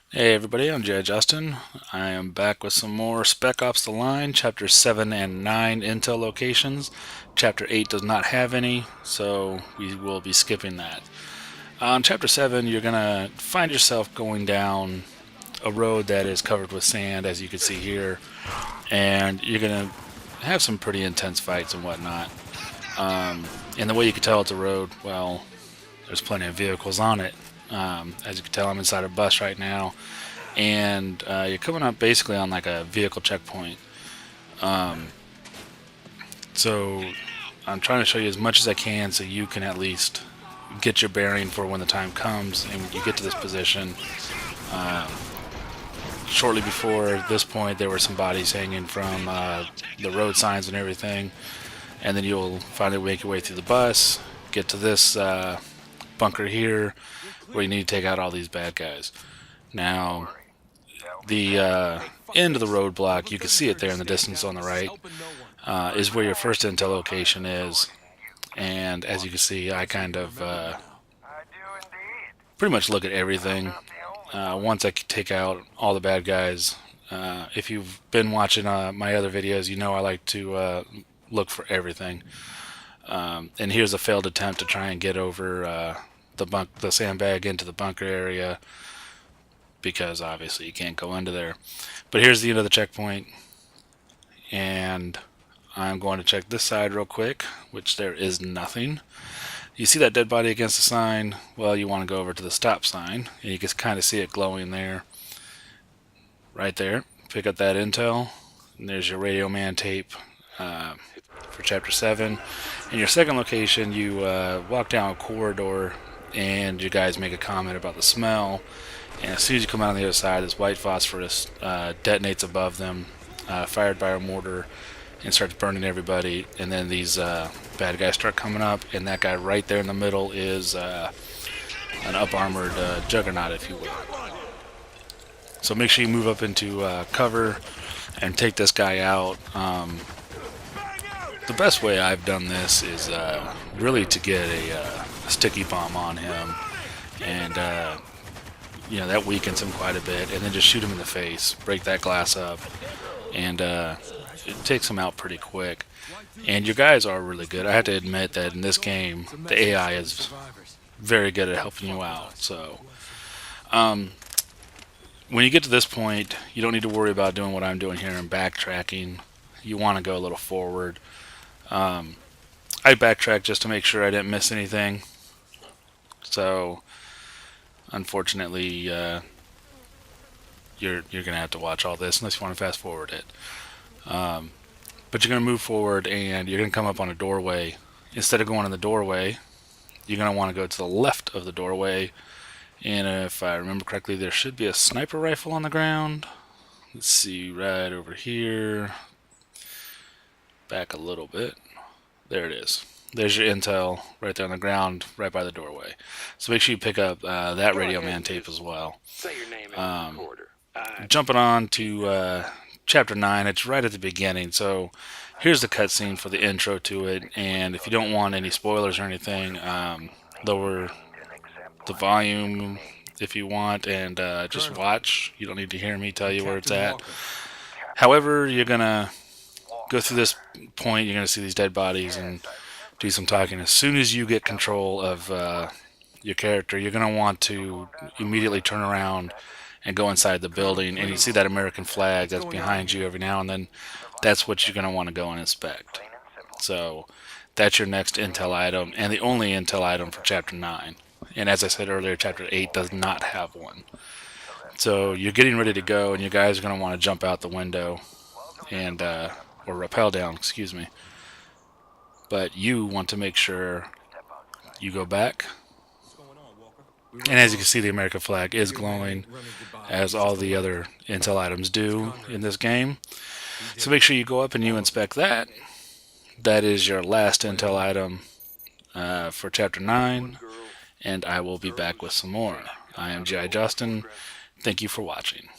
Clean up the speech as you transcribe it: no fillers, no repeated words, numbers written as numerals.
Hey everybody, I'm Jay Justin. I am back with some more Spec Ops The Line, Chapter 7 and 9 intel locations. Chapter 8 does not have any, so we will be skipping that. On Chapter 7, you're going to find yourself going down a road that is covered with sand, as you can see here, and you're going to have some pretty intense fights and whatnot. And the way you can tell it's a road, well, there's plenty of vehicles on it. As you can tell, I'm inside a bus right now, and you're coming up basically on like a vehicle checkpoint. So I'm trying to show you as much as I can so you can at least get your bearing for when the time comes and when you get to this position. Shortly before this point, there were some bodies hanging from the road signs and everything, and then you'll finally make your way through the bus, get to this bunker here, where you need to take out all these bad guys. Now, the end of the roadblock, you can see it there in the distance on the right, is where your first intel location is. And as you can see, I kind of pretty much look at everything. Once I take out all the bad guys, if you've been watching my other videos, you know I like to look for everything. And here's a failed attempt to try and get over the sandbag into the bunker area, because obviously you can't go into there. But here's the end of the checkpoint, and I'm going to check this side real quick, which there is nothing. You see that dead body against the sign? Well, you want to go over to the stop sign, and you can kind of see it glowing there. Right there. Pick up that intel, and there's your radio man tape for Chapter 7. In your second location, you walk down a corridor, and you guys make a comment about the smell. And as soon as you come out on the other side, this white phosphorus detonates above them, fired by a mortar, and starts burning everybody. And then these bad guys start coming up, and that guy right there in the middle is an up-armored juggernaut, if you will. So make sure you move up into cover and take this guy out. The best way I've done this is really to get a sticky bomb on him, and that weakens him quite a bit, and then just shoot him in the face, break that glass up, and it takes him out pretty quick. And your guys are really good. I have to admit that in this game, the AI is very good at helping you out. So when you get to this point, you don't need to worry about doing what I'm doing here and backtracking. You want to go a little forward. I backtracked just to make sure I didn't miss anything. So unfortunately, you're gonna have to watch all this unless you want to fast forward it. But you're gonna move forward, and you're gonna come up on a doorway. Instead of going in the doorway, you're gonna want to go to the left of the doorway. And if I remember correctly, there should be a sniper rifle on the ground. Let's see, right over here. Back a little bit. There it is. There's your intel right there on the ground, right by the doorway. So make sure you pick up that radio man tape as well. Jumping on to Chapter 9, it's right at the beginning. So here's the cutscene for the intro to it. And if you don't want any spoilers or anything, lower the volume if you want, and just watch. You don't need to hear me tell you where it's at. However, you're going to go through this point, you're going to see these dead bodies and do some talking. As soon as you get control of your character, you're going to want to immediately turn around and go inside the building, and you see that American flag that's behind you every now and then. That's what you're going to want to go and inspect. So that's your next intel item, and the only intel item for Chapter 9. And as I said earlier, Chapter 8 does not have one. So you're getting ready to go, and you guys are going to want to jump out the window and or rappel down, excuse me. But you want to make sure you go back. And as you can see, the American flag is glowing, as all the other intel items do in this game. So make sure you go up and you inspect that. That is your last intel item for Chapter 9, and I will be back with some more. I am G.I. Justin. Thank you for watching.